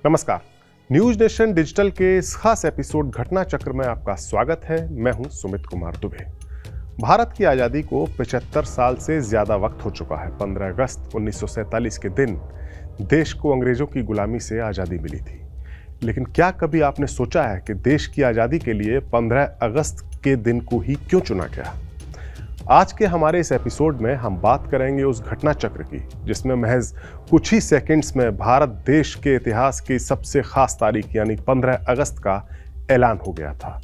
नमस्कार। News nation digital के इस खास एपिसोड घटना चक्र में आपका स्वागत है। मैं हूं सुमित कुमार दुबे। भारत की आज़ादी को 75 साल से ज़्यादा वक्त हो चुका है। 15 अगस्त 1947 के दिन देश को अंग्रेज़ों की गुलामी से आज़ादी मिली थी। लेकिन क्या कभी आपने सोचा है कि देश की आज़ादी के लिए 15 अगस्त के दिन को ही क्यों चुना गया? आज के हमारे इस एपिसोड में हम बात करेंगे उस घटना चक्र की जिसमें महज कुछ ही सेकंड्स में भारत देश के इतिहास की सबसे खास तारीख यानी 15 अगस्त का ऐलान हो गया था।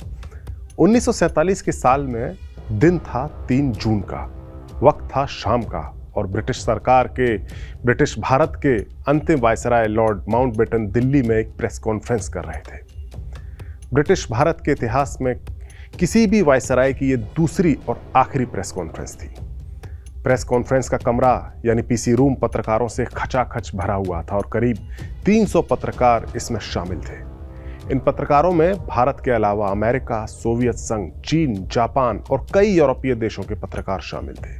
1947 के साल में दिन था 3 जून का, वक्त था शाम का और ब्रिटिश भारत के अंतिम वायसराय लॉर्ड माउंटबेटन दिल्ली में एक प्रेस कॉन्फ्रेंस कर रहे थे। ब्रिटिश भारत के इतिहास में किसी भी वायसराय की ये दूसरी और आखिरी प्रेस कॉन्फ्रेंस थी। प्रेस कॉन्फ्रेंस का कमरा यानी पीसी रूम पत्रकारों से खचाखच भरा हुआ था और करीब 300 पत्रकार इसमें शामिल थे। इन पत्रकारों में भारत के अलावा अमेरिका, सोवियत संघ, चीन, जापान और कई यूरोपीय देशों के पत्रकार शामिल थे।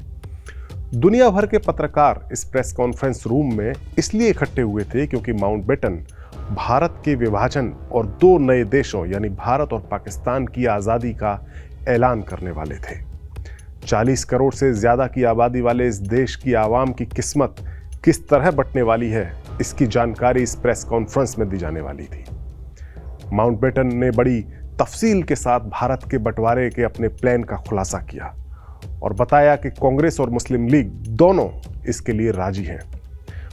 दुनिया भर के पत्रकार इस प्रेस कॉन्फ्रेंस रूम में इसलिए इकट्ठे हुए थे क्योंकि माउंटबेटन भारत के विभाजन और 2 नए देशों यानी भारत और पाकिस्तान की आज़ादी का ऐलान करने वाले थे। 40 करोड़ से ज़्यादा की आबादी वाले इस देश की आवाम की किस्मत किस तरह बंटने वाली है, इसकी जानकारी इस प्रेस कॉन्फ्रेंस में दी जाने वाली थी। माउंटबेटन ने बड़ी तफसील के साथ भारत के बंटवारे के अपने प्लान का खुलासा किया और बताया कि कांग्रेस और मुस्लिम लीग दोनों इसके लिए राजी हैं।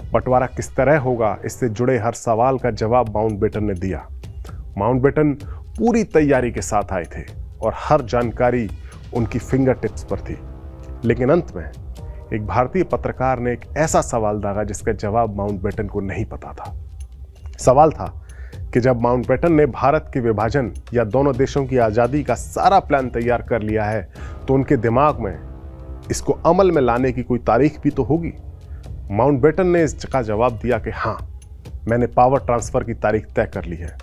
बंटवारा किस तरह होगा, इससे जुड़े हर सवाल का जवाब माउंटबेटन ने दिया। माउंटबेटन पूरी तैयारी के साथ आए थे और हर जानकारी उनकी फिंगर टिप्स पर थी। लेकिन अंत में एक भारतीय पत्रकार ने एक ऐसा सवाल दागा जिसका जवाब माउंटबेटन को नहीं पता था। सवाल था कि जब माउंटबेटन ने भारत के विभाजन या दोनों देशों की आज़ादी का सारा प्लान तैयार कर लिया है तो उनके दिमाग में इसको अमल में लाने की कोई तारीख भी तो होगी। माउंटबेटन ने इसका जवाब दिया कि हाँ, मैंने पावर ट्रांसफर की तारीख तय कर ली है।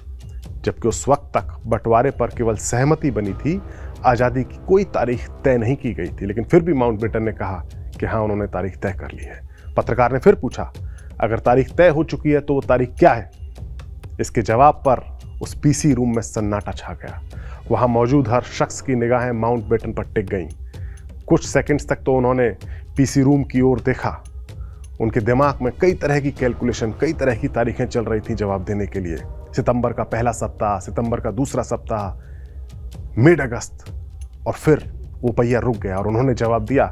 जबकि उस वक्त तक बंटवारे पर केवल सहमति बनी थी, आज़ादी की कोई तारीख तय नहीं की गई थी। लेकिन फिर भी माउंटबेटन ने कहा कि हाँ, उन्होंने तारीख तय कर ली है। पत्रकार ने फिर पूछा, अगर तारीख तय हो चुकी है तो वो तारीख क्या है? इसके जवाब पर उस पीसी रूम में सन्नाटा छा गया। वहां मौजूद हर शख्स की निगाहें माउंटबेटन पर टिक गईं। कुछ सेकंड्स तक तो उन्होंने पीसी रूम की ओर देखा। उनके दिमाग में कई तरह की कैलकुलेशन, कई तरह की तारीखें चल रही थी जवाब देने के लिए। सितंबर का पहला सप्ताह, सितंबर का दूसरा सप्ताह, मिड अगस्त। और फिर वो पहिया रुक गया और उन्होंने जवाब दिया,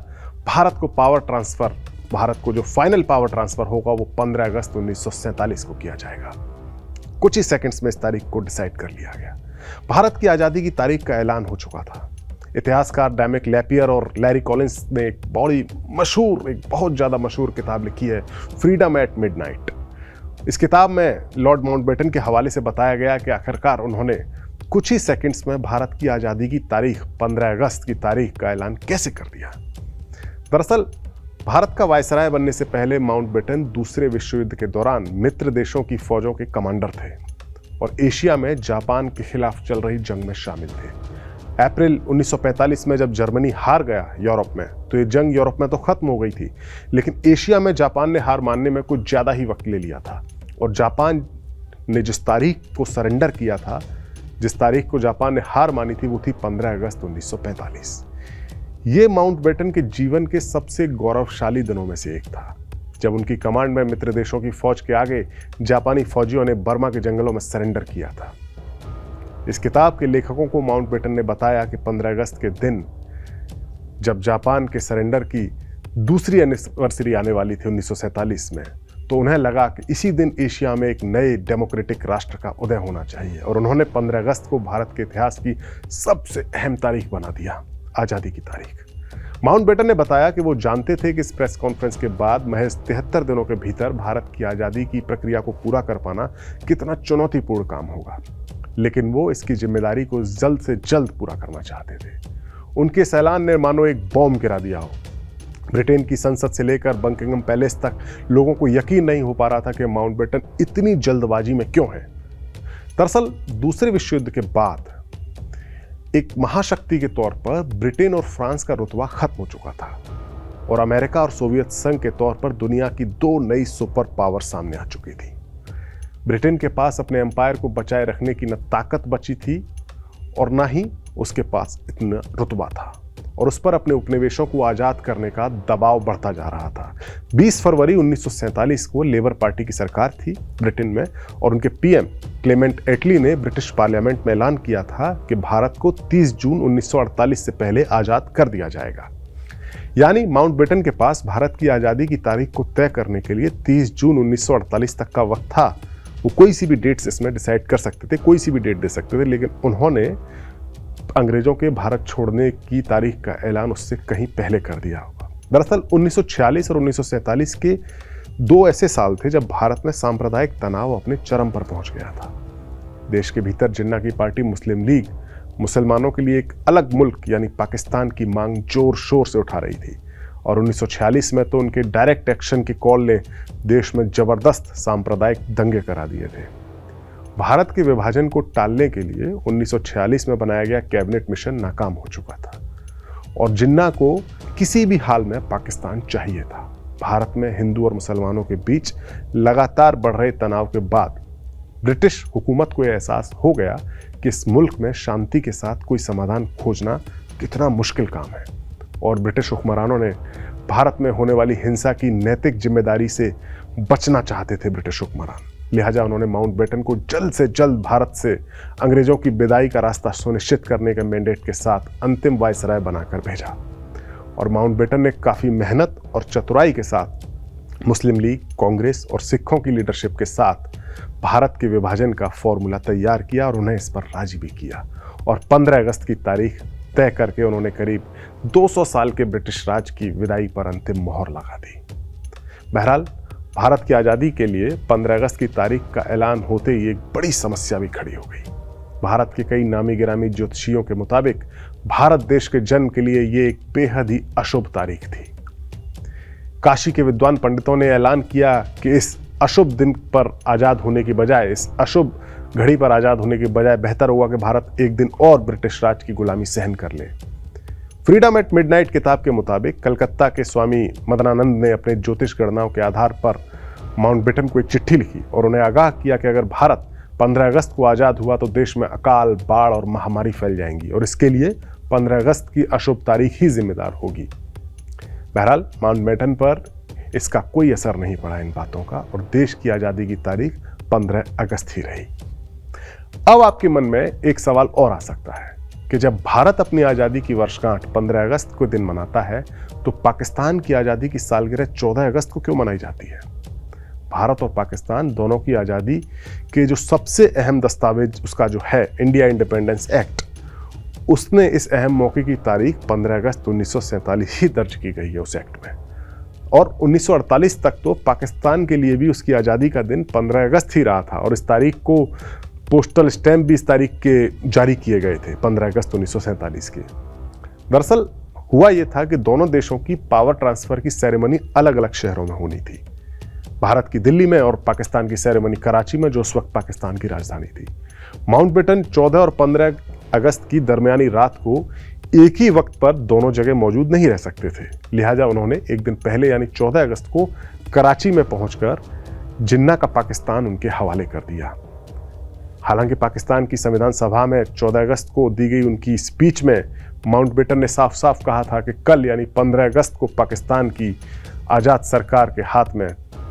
भारत को जो फाइनल पावर ट्रांसफर होगा वो 15 अगस्त 1947 को किया जाएगा। कुछ ही सेकंड्स में इस तारीख को डिसाइड कर लिया गया। भारत की आज़ादी की तारीख का ऐलान हो चुका था। इतिहासकार डैमिक लैपियर और लैरी कॉलिंस ने एक बहुत ज़्यादा मशहूर किताब लिखी है, फ्रीडम एट मिडनाइट। इस किताब में लॉर्ड माउंटबेटन के हवाले से बताया गया कि आखिरकार उन्होंने कुछ ही सेकंड्स में भारत की आज़ादी की तारीख 15 अगस्त की तारीख का ऐलान कैसे कर दिया। दरअसल भारत का वायसराय बनने से पहले माउंटबेटन दूसरे विश्व युद्ध के दौरान मित्र देशों की फौजों के कमांडर थे और एशिया में जापान के खिलाफ चल रही जंग में शामिल थे। अप्रैल 1945 में जब जर्मनी हार गया यूरोप में तो ये जंग यूरोप में तो खत्म हो गई थी, लेकिन एशिया में जापान ने हार मानने में कुछ ज़्यादा ही वक्त ले लिया था और जापान ने जिस तारीख को सरेंडर किया था, जिस तारीख को जापान ने हार मानी थी, वो थी 15 अगस्त 1945। ये माउंटबेटन के जीवन के सबसे गौरवशाली दिनों में से एक था जब उनकी कमांड में मित्र देशों की फौज के आगे जापानी फौजियों ने बर्मा के जंगलों में सरेंडर किया था। इस किताब के लेखकों को माउंटबेटन ने बताया कि 15 अगस्त के दिन जब जापान के सरेंडर की दूसरी एनिवर्सरी आने वाली थी 1947 में, तो उन्हें लगा कि इसी दिन एशिया में एक नए डेमोक्रेटिक राष्ट्र का उदय होना चाहिए और उन्होंने 15 अगस्त को भारत के इतिहास की सबसे अहम तारीख बना दिया, आज़ादी की तारीख। माउंटबेटन ने बताया कि वो जानते थे कि इस प्रेस कॉन्फ्रेंस के बाद महज 73 दिनों के भीतर भारत की आज़ादी की प्रक्रिया को पूरा कर पाना कितना चुनौतीपूर्ण काम होगा, लेकिन वो इसकी जिम्मेदारी को जल्द से जल्द पूरा करना चाहते थे। उनके इस ऐलान ने मानो एक बॉम्ब गिरा दिया हो। ब्रिटेन की संसद से लेकर बकिंघम पैलेस तक लोगों को यकीन नहीं हो पा रहा था कि माउंटबेटन इतनी जल्दबाजी में क्यों है। दरअसल दूसरे विश्व युद्ध के बाद एक महाशक्ति के तौर पर ब्रिटेन और फ्रांस का रुतबा खत्म हो चुका था और अमेरिका और सोवियत संघ के तौर पर दुनिया की 2 नई सुपर पावर सामने आ चुकी थी। ब्रिटेन के पास अपने एम्पायर को बचाए रखने की न ताकत बची थी और ना ही उसके पास इतना रुतबा था, और उस पर अपने उपनिवेशों को आज़ाद करने का दबाव बढ़ता जा रहा था। 20 फरवरी 1947 को लेबर पार्टी की सरकार थी ब्रिटेन में, और उनके पीएम क्लेमेंट एटली ने ब्रिटिश पार्लियामेंट में ऐलान किया था कि भारत को 30 जून 1948 से पहले आज़ाद कर दिया जाएगा। यानी माउंटबेटन के पास भारत की आज़ादी की तारीख को तय करने के लिए 30 जून 1948 तक का वक्त था। वो कोई सी भी डेट्स इसमें डिसाइड कर सकते थे, कोई सी भी डेट दे सकते थे, लेकिन उन्होंने अंग्रेजों के भारत छोड़ने की तारीख का ऐलान उससे कहीं पहले कर दिया होगा। दरअसल 1946 और 1947 के 2 ऐसे साल थे जब भारत में सांप्रदायिक तनाव अपने चरम पर पहुंच गया था। देश के भीतर जिन्ना की पार्टी मुस्लिम लीग मुसलमानों के लिए एक अलग मुल्क यानी पाकिस्तान की मांग जोर शोर से उठा रही थी, और 1946 में तो उनके डायरेक्ट एक्शन की कॉल ने देश में जबरदस्त सांप्रदायिक दंगे करा दिए थे। भारत के विभाजन को टालने के लिए 1946 में बनाया गया कैबिनेट मिशन नाकाम हो चुका था, और जिन्ना को किसी भी हाल में पाकिस्तान चाहिए था। भारत में हिंदू और मुसलमानों के बीच लगातार बढ़ रहे तनाव के बाद ब्रिटिश हुकूमत को यह एहसास हो गया कि इस मुल्क में शांति के साथ कोई समाधान खोजना कितना मुश्किल काम है, और ब्रिटिश हुक्मरानों ने भारत में होने वाली हिंसा की नैतिक जिम्मेदारी से बचना चाहते थे ब्रिटिश हुक्मरान। लिहाजा उन्होंने माउंटबेटन को जल्द से जल्द भारत से अंग्रेजों की विदाई का रास्ता सुनिश्चित करने के मैंडेट के साथ अंतिम वायसराय बनाकर भेजा, और माउंटबेटन ने काफ़ी मेहनत और चतुराई के साथ मुस्लिम लीग, कांग्रेस और सिखों की लीडरशिप के साथ भारत के विभाजन का फॉर्मूला तैयार किया और उन्हें इस पर राजी भी किया, और 15 अगस्त की तारीख तय करके उन्होंने करीब 200 साल के ब्रिटिश राज की विदाई पर अंतिम मोहर लगा दी। बहरहाल भारत की आज़ादी के लिए 15 अगस्त की तारीख का ऐलान होते ही एक बड़ी समस्या भी खड़ी हो गई। भारत के कई नामी गिरामी ज्योतिषियों के मुताबिक भारत देश के जन्म के लिए ये एक बेहद ही अशुभ तारीख थी। काशी के विद्वान पंडितों ने ऐलान किया कि इस अशुभ दिन पर आज़ाद होने की बजाय, इस अशुभ घड़ी पर आज़ाद होने की बजाय बेहतर होगा कि भारत एक दिन और ब्रिटिश राज की गुलामी सहन कर ले। फ्रीडम एट मिडनाइट किताब के मुताबिक कलकत्ता के स्वामी मदनानंद ने अपने ज्योतिष गणनाओं के आधार पर माउंटबेटन को एक चिट्ठी लिखी और उन्हें आगाह किया कि अगर भारत 15 अगस्त को आज़ाद हुआ तो देश में अकाल, बाढ़ और महामारी फैल जाएंगी, और इसके लिए 15 अगस्त की अशुभ तारीख ही जिम्मेदार होगी। बहरहाल माउंटबेटन पर इसका कोई असर नहीं पड़ा इन बातों का, और देश की आज़ादी की तारीख 15 अगस्त ही रही। अब आपके मन में एक सवाल और आ सकता है कि जब भारत अपनी आज़ादी की वर्षगांठ 15 अगस्त को दिन मनाता है तो पाकिस्तान की आज़ादी की सालगिरह 14 अगस्त को क्यों मनाई जाती है? भारत और पाकिस्तान दोनों की आज़ादी के जो सबसे अहम दस्तावेज उसका जो है इंडिया इंडिपेंडेंस एक्ट, उसने इस अहम मौके की तारीख 15 अगस्त 1947 ही दर्ज की गई है उस एक्ट में, और 1948 तक तो पाकिस्तान के लिए भी उसकी आज़ादी का दिन 15 अगस्त ही रहा था, और इस तारीख को पोस्टल स्टैंप भी इस तारीख के जारी किए गए थे 15 अगस्त 1947 के। दरअसल हुआ यह था कि दोनों देशों की पावर ट्रांसफर की सेरेमनी अलग अलग शहरों में होनी थी, भारत की दिल्ली में और पाकिस्तान की सेरेमनी कराची में, जो उस वक्त पाकिस्तान की राजधानी थी। माउंटबेटन 14 और 15 अगस्त की दरमियानी रात को एक ही वक्त पर दोनों जगह मौजूद नहीं रह सकते थे, लिहाजा उन्होंने एक दिन पहले यानी 14 अगस्त को कराची में पहुंचकर जिन्ना का पाकिस्तान उनके हवाले कर दिया। हालांकि पाकिस्तान की संविधान सभा में 14 अगस्त को दी गई उनकी स्पीच में माउंटबेटन ने साफ साफ कहा था कि कल यानी 15 अगस्त को पाकिस्तान की आज़ाद सरकार के हाथ में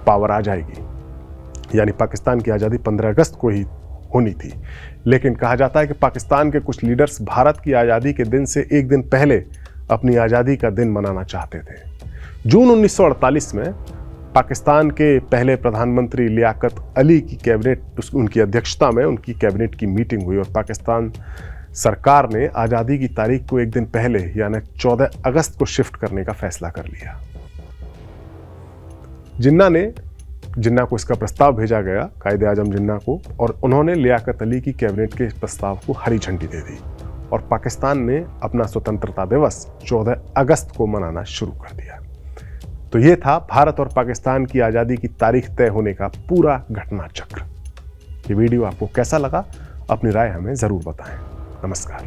पावर आ जाएगी, यानी पाकिस्तान की आज़ादी 15 अगस्त को ही होनी थी। लेकिन कहा जाता है कि पाकिस्तान के कुछ लीडर्स भारत की आज़ादी के दिन से एक दिन पहले अपनी आज़ादी का दिन मनाना चाहते थे। जून 1948 में पाकिस्तान के पहले प्रधानमंत्री लियाकत अली की कैबिनेट, उनकी अध्यक्षता में उनकी कैबिनेट की मीटिंग हुई और पाकिस्तान सरकार ने आज़ादी की तारीख को एक दिन पहले यानी 14 अगस्त को शिफ्ट करने का फैसला कर लिया। जिन्ना को इसका प्रस्ताव भेजा गया, कायदे आजम जिन्ना को, और उन्होंने लियाकत अली की कैबिनेट के प्रस्ताव को हरी झंडी दे दी और पाकिस्तान ने अपना स्वतंत्रता दिवस 14 अगस्त को मनाना शुरू कर दिया। तो ये था भारत और पाकिस्तान की आज़ादी की तारीख तय होने का पूरा घटना चक्र। ये वीडियो आपको कैसा लगा? अपनी राय हमें ज़रूर बताएं। नमस्कार।